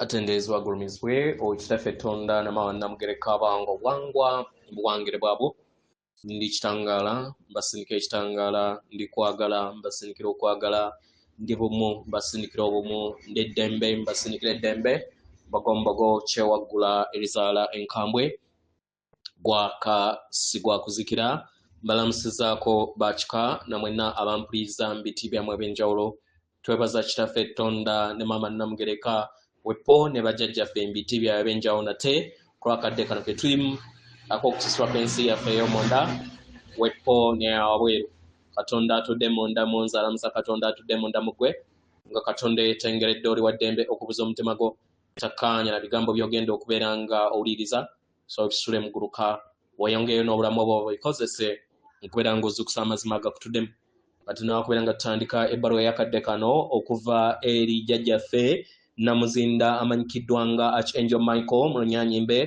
atendezwa gulumizibwe okitaffe Tonda namawana mugereka bango wangwa buwangire bwabo ndi kitangala mbasindika ekitangala ndi kwagala mbasindikira okwagala ndi bumu mbasindikira obumu ndi eddembe mbasindikira eddembe bagombogo kyewaggula erizaala enkambwe gwaka sigwa kuzikira mbalamusizaako bakika namwena abampuliriza mu biti byammwe ebyenjawulo twebaza kitaffe Tonda ne mama namugereka wepo ne bajjajjaffe embiti byabwe ebyenjawulo nate kulwakadde kano ke tulimu ak'okukisibwa kw'ensi yaffe ey'omunda wepo ne awabweru Katonda atudde munda mu nze alamusa Katonda atudde munda mu ggwe nga Katonda yeetengeredde oli wa ddembe okubuza omutima gwo takkaanya na bigambo by'ogenda okubeera nga owuliriza so bisule muguluka weyongeyo n'obulamu obwo bikozese okubeera ng'ozuukusa amazima agakutuddemu kati nawakubeera nga tutandika ebbaluwa eyakadde kano okuva eri jjajjaffe Namuzinda amanyikiddwa nga Archangel Michael mu Lunyanyimbe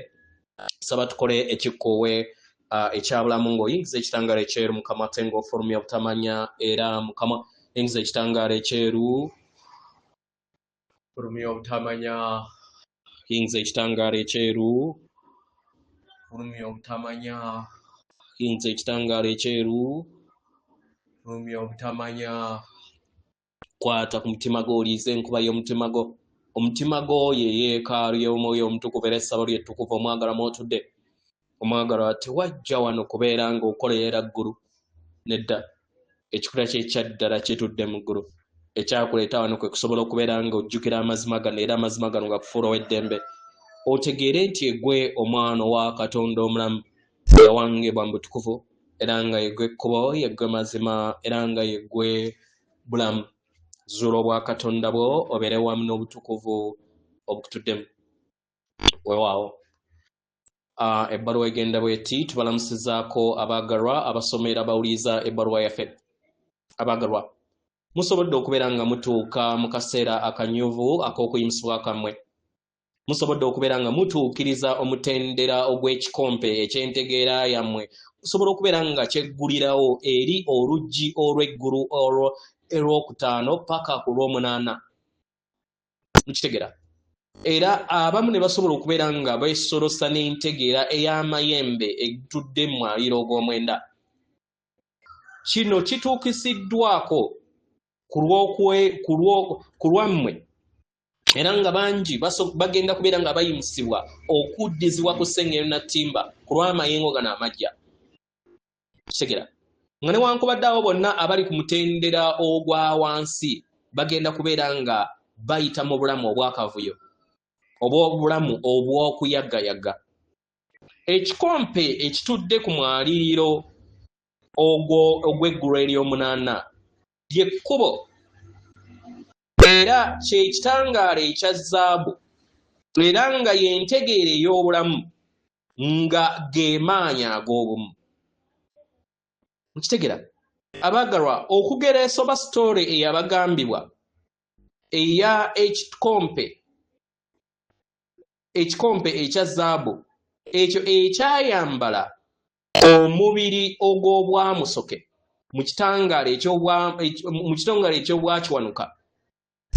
saba tukole ekikkowe ekyabulamu ng'oyingiza ekitangaala ekyeru mukama ate ng'ofulumya obutamanya era mukama yingiza ekitangaala ekyeru fulumya obutamanya yingiza ekitangaala ekyeru fulumya obutamanya yingiza ekitangaala ekyeru fulumya obutamanya kwata ku mutima gwo oliize enkuba y'omutima gwo omutima gwo ye yeekaalu y'omwoyo omutukuvu era essabo lyettukuvu omwagala mw'otudde omwagalwa tewajja wano kubeera ng'okoleera ggulu nedda ekikula kye kyaddala kitudde mu ggulu ekyakuleeta wano kwe kusobola okubeera ng'ojjukira amazima gano era amazima gano gakufuula ow'eddembe otegeere nti egwe omwana wa Katonda omulamu yawangibwa mu butukuvu era nga yegwe ekkubo yegwe mazima era nga yegwe bulamu zuula obwa Katonda bwo obeere wamu n'obutukuvu obukutuddemu weewaawo ebbaluwa egenda bweti tubalamusizaako abaagalwa abasomera bawuliriza ebbaluwa yaffe abaagalwa musobodde okubeera nga mutuuka mu kaseera akanyuvu ak'okuyimusibwa kammwe musobodde okubeera nga mutuukiriza omutendera ogw'ekikompe eky'entegeera yammwe musobola okubeera nga kyeggulirawo eri oluggi olw'eggulu olwokutaano paka ku lw'omunaana mukitegera era abamu ne basobola okubeera nga beesolosa n'entegeera ey'amayembe etudde mu mwaliiro ogw'omwenda kino kituukisiddwako ku lwammwe era nga bangi bagenda kubeera nga bayimusibwa okuddizibwa ku sseŋŋenyo nattimba ku lw'amayengo gano amajja kitegera nga newankubadde abo bonna abali ku mutendera ogwa wansi bagenda kubeera nga bayita mu bulamu obwakavuyo oba obulamu obw'okuyaggayaga ekikompe ekitudde ku mwaliiro ogw'eggulu ery'omunaana ly'ekkubo era kyekitangaala ekya zaabu era nga y'entegeera ey'obulamu nga geemaanyi ag'obumu mukitegera abaagalwa okugereesa oba sitoole eyabagambibwa eya ekikompe ekya zaabu ekyo ekyayambala omubiri ogw'obwamusoke mu kitangaala eky'obwakiwanuka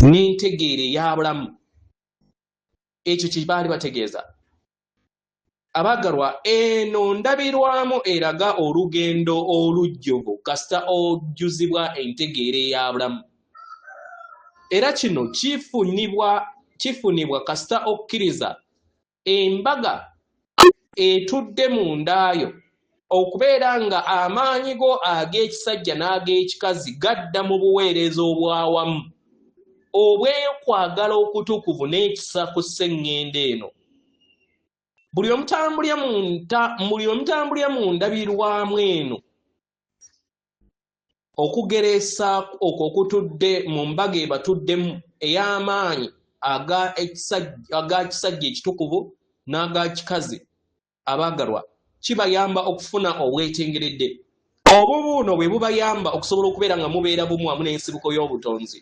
n'entegeera ey'abulamu ekyo kye baali bategeeza abaagalwa eno ndabirwamu eraga olugendo olujjuvu kasita ojjuzibwa entegeera ey'abulamu era kino kifunibwa kasita okkiriza embaga etudde mu ndaayo okubeera nga amaanyi go ag'ekisajja n'ag'ekikazi gadda mu buweereza obwawamu obw'okwagala okutukuvu n'ekisa ku sseŋŋenda eno buli omutambulya mu ndabirwamu eno okugereesa okwo okutudde mu mbaga ebatuddemu ey'amaanyi aga kisajja ekitukuvu n'agakikazi abaagalwa kibayamba okufuna obwetengeredde obwo buuno bwe bubayamba okusobola okubeera nga mubeera bumu wamu n'ensibuko y'obutonzi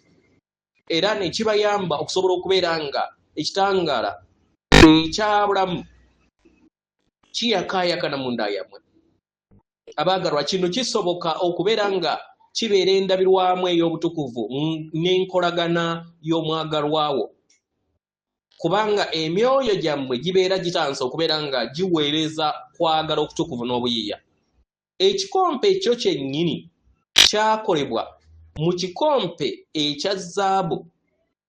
era ne kibayamba okusobola okubeera nga ekitangaala ekyabulamu kiyakaayakana mu nda yammwe abaagalwa kino kisoboka okubeera nga kibeera endabirwamu ey'obutukuvu n'enkolagana y'omwagalwawo kubanga emyoyo gyammwe gibeera gitansa okubeera nga giweereza kwagala okutukuvu n'obuyiiya. Ekikompe ekyo kyennyini kyakolebwa mu kikompe ekya zaabu.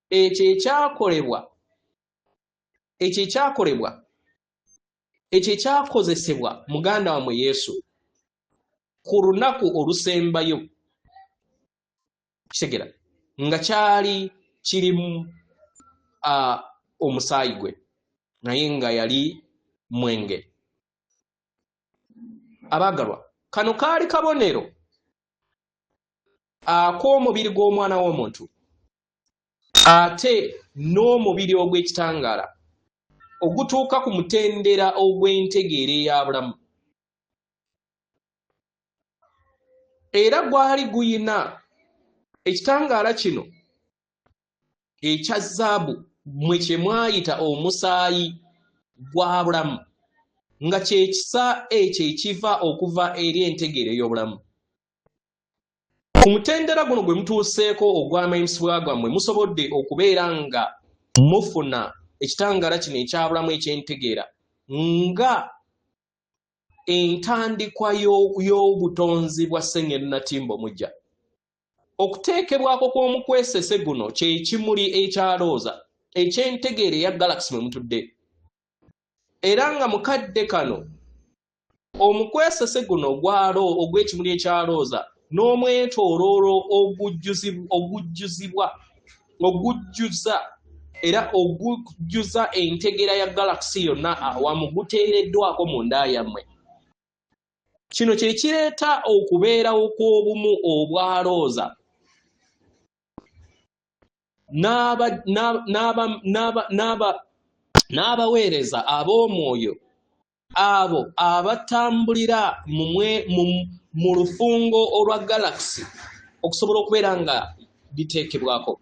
Ekyo ekyakozesebwa muganda wammwe Yesu ku lunaku olusembayo, kitegera nga kyali kirimu omusaayi gwe naye nga yali mwenge. Abaagalwa, kano kaali kabonero ak'omubiri gw'omwana w'omuntu ate n'omubiri ogw'ekitangaala ogutuuka ku mutendera ogw'entegeera ey'abulamu. Era gwali guyina ekitangaala kino ekya zaabu mwe kye mwayita omusaayi gw'abulamu nga kye kisa ekyo ekiva okuva eri entegeera ey'obulamu. Ku mutendera guno gwe mutuuseeko ogw'amayinzibwa gammwe musobodde okubeera nga mufuna ekitangaala kino ekyabulamu eky'entegeera nga entandikwa y'obutonzi bwa Ssengendo Natimbo mujja. Okuteekebwako kw'omukwesese guno kye kimuli ekyalooza eky'entegeera eya galaxy mwe mutudde. Era nga mukadde kano omukwesese guno ogw'ekimuli ekyalooza n'omwetooloolo ogujjuza entegeera ya galaxy yonna awamu guteereddwako mu nda yammwe. Kino kye kireeta okubeerawo kw'obumu obwalooza n'abaweereza ab'omwoyo abo abatambulira mu lufungo olwa galaxy okusobola okubeera nga biteekebwako.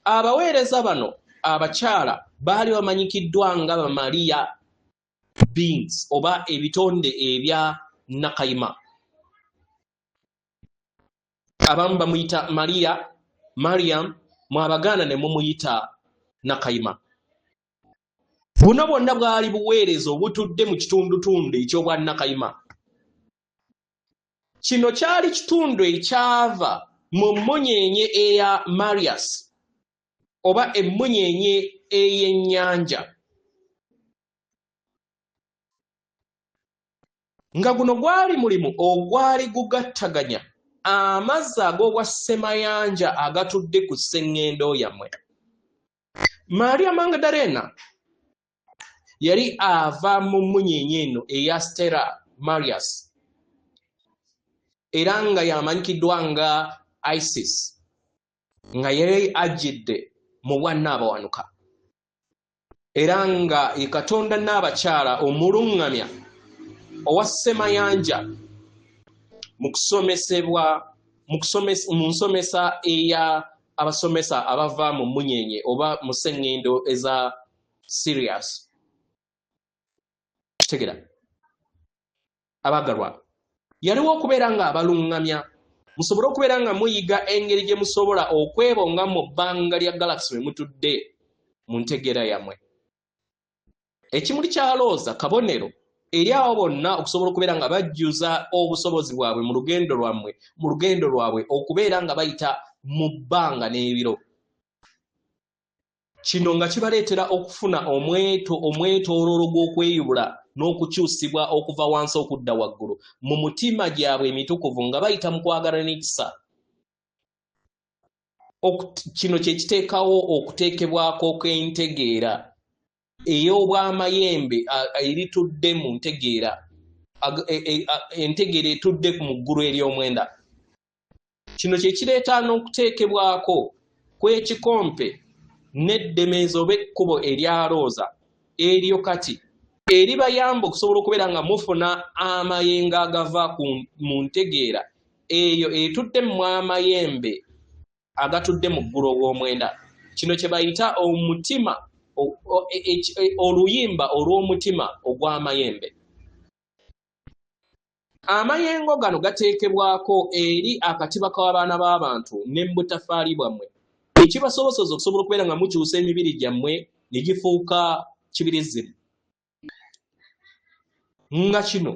Abaweereza bano abakyala baali bamanyikiddwa nga Bamaliya beings oba ebitonde ebya Nakayima. Abamu bamuyita Mariam, mu Abaganda ne mumuyita Nakayima. Buno bwonna bwali buweereza obutudde mu kitundutundu eky'obwa Nakayima. Kino kyali kitundu ekyava mu mmunyeenye eya Marius oba emmunyeenye ey'ennyanja. Nga guno gwali mulimu ogwali gugattaganya amazzi ag'obwa Ssemayanja agatudde ku sseŋŋendo yammwe. Maria Magdalena yali ava mu mmunyeenye eno eya Stella Marius era nga yamanyikiddwa nga Isis, nga yali ajjidde mu bwa Nnaabawanuka era nga ye Katonda Nnaabakyala omuluŋŋamya owa Ssemayanja mu nsomesa eya abasomesa abava mu mmunyeenye oba mu sseŋŋendo eza Sirius. Kitegera abaagalwa, yaliwo okubeera nga abaluŋŋamya musobole okubeera nga muyiga engeri gye musobola okwebonga mu bbanga lya galaxy we mutudde mu ntegeera yammwe. Ekimuli kya looza kabonero eri abo bonna okusobola okubeera nga bajjuza obusobozi bwabwe mu lugendo lwabwe okubeera nga bayita mu bbanga n'ebiro. Kino nga kibaleetera okufuna omwetooloolo gw'okweyubula n'okukyusibwa okuva wansi okudda waggulu mu mutima gyabwe emitukuvu nga bayita mu kwagala n'ekisa. Kino kye kiteekawo okuteekebwako kw'entegeera ey'obwamayembe eritudde mu ntegeera, entegeera etudde mu ggulu ery'omwenda. Kino kye kireeta n'okuteekebwako kw'ekikompe n'eddemeezi oba ekkubo erya looza eryo kati eribayamba okusobola okubeera nga mufuna amayengo agava mu ntegeera eyo etudde mu amayembe agatudde mu ggulu obw'omwenda. Kino kye bayita omutima, oluyimba olw'omutima ogw'amayembe. Amayengo gano gateekebwako eri akatiba k'abaana b'abantu n'embutafaali bwammwe ekibasobosoza okusobola okubeera nga mukyusa emibiri gyammwe ne gifuuka kibirizimu nga kino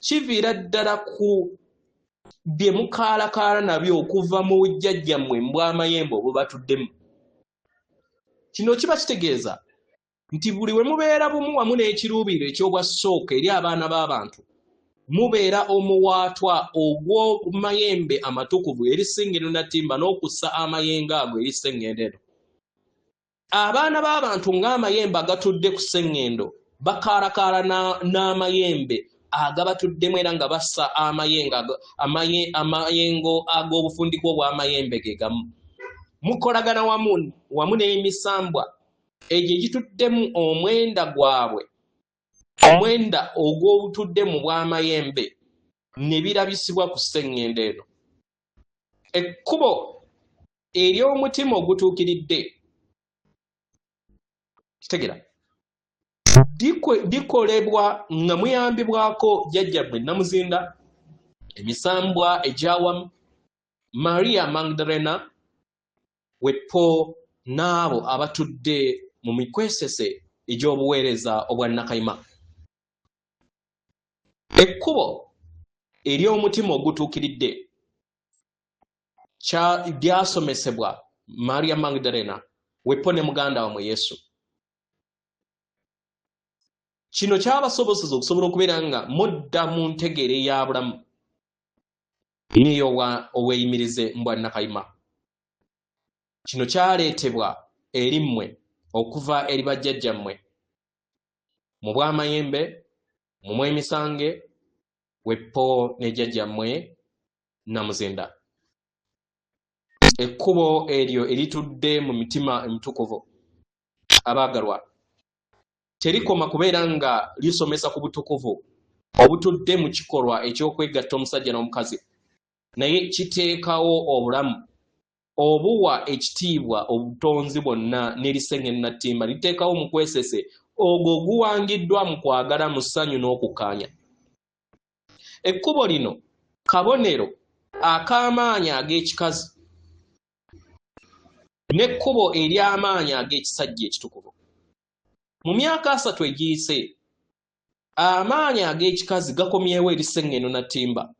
kiviira ddala ku bye mukaalakaala nabyo okuva mu bujjajjammwe mbw'amayembe obubatuddemu. Kino kiba kitegeeza nti buli we mubeera bumu wamu n'ekiruubiiro eky'obwasooka eri abaana b'abantu, mubeera omuwaatwa ogw'omayembe amatukuvu eri Ssengendo Natimba n'okussa amayengo ago eri Ssengendo. Abaana b'abantu ng'amayembe agatudde ku Ssengendo bakaalakaala n'amayembe agabatuddemu era nga bassa amayengo ag'obufundiko bw'amayembe ge gamu. Mukolagana wamu n'emisambwa egyo egituddemu omwenda gwabwe, omwenda ogw'obutuddemu bw'amayembe ne birabisibwa ku Ssengendo eno. Ekkubo ery'omutima ogutuukiridde kitegera dikolebwa nga muyambibwako jjajjammwe Namuzinda, emisambwa egyawamu, Maria Magdalena, Weppo n'abo abatudde mu mikwesese egy'obuweereza obwa Nakayima. Ekkubo ery'omutima ogutuukiridde lyasomesebwa Maria Magdalena, Weppo ne muganda wamwe Yesu. Kino kyabasobozesa okusobola okubeera nga mudda mu ntegeera ey'abulamu niyo obweyimirize mbwa Nakayima. Kino kyaleetebwa eri mmwe okuva eri bajjajjammwe mu bw'amayembe, mu mw'emisange, Weppo ne jjajjammwe Namuzinda. Ekkubo eryo eritudde mu mitima emitukuvu abaagalwa terikoma kubeera nga lisomesa ku butukuvu obutudde mu kikolwa eky'okwegatta omusajja n'omukazi, naye kiteekawo obulamu obuwa ekitiibwa obutonzi bwonna n'eri Ssengendo Natimba, liteekawo mu kwesese ogwo guwangiddwa mu kwagala, mu ssanyu n'okukkaanya. Ekkubo lino kabonero ak'amaanyi ag'ekikazi n'ekkubo ery'amaanyi ag'ekisajja ekitukuvu. Mu myaka 3 egiyise, amaanyi ag'ekikazi gakomyewo eri Ssengendo Natimba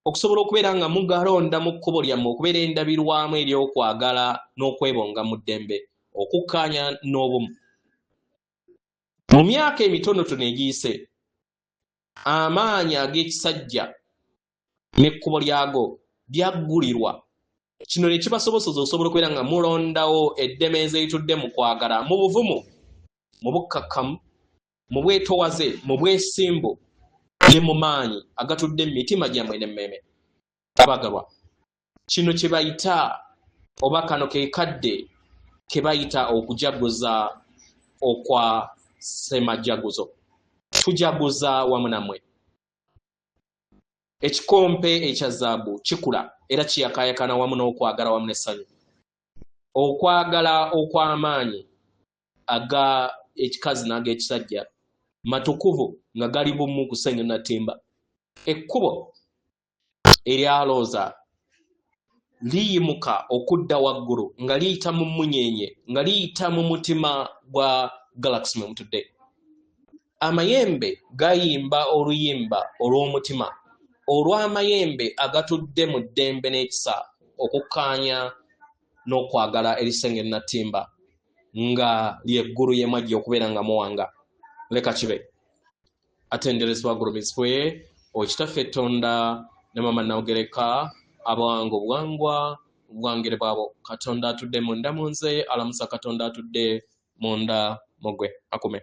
okusobola okubeera nga mugalonda mu kkubo lyammwe okubeera endabirwamu ery'okwagala n'okwebonga mu ddembe, okukkaanya n'obumu. Mu myaka emitonotono egiyise, amaanyi ag'ekisajja n'ekkubo lyago byaggulirwa. Kino ne kibasobozesa okusobola okubeera nga mulondawo eddemeeza eritudde mu kwagala, mu buvumu, mu bukkakkamu, mu bwetowaze, mu bwesimbu ne mu maanyi agatudde mu mitima gyammwe n'emmeeme. Abagalwa, kino kye bayita oba kano ke kadde ke bayita okujaguza okwa Ssemajjaguzo. Tujaguza wamu nammwe. Ekikompe ekya zaabu kikula era kiyakaayakana wamu n'okwagala wamu n'essanyu. Okwagala okw'amaanyi aga ekikazi n'ag'ekisajja matukuvu nga gali bumu ku Ssengendo Natimba. Ekkubo eryalooza liyimuka okudda waggulu nga liyita mu munyenye, nga liyita mu mutima gwa galaxy mwe mutudde. Amayembe gayimba oluyimba olw'omutima olw'amayembe agatudde mu ddembe n'ekisa, okukkaanya n'okwagala eri Ssengendo Natimba nga lyeggulu yemwajja okubeera nga muwanga. Leka kibe. Atenderezebwa agulumizibwe Okitaffe Tonda ne Mama Nawogereka abawanga obuwangwa obwangere bwabo. Katonda atudde munda mu nze, alamusa Katonda atudde munda mu gwe. Akume.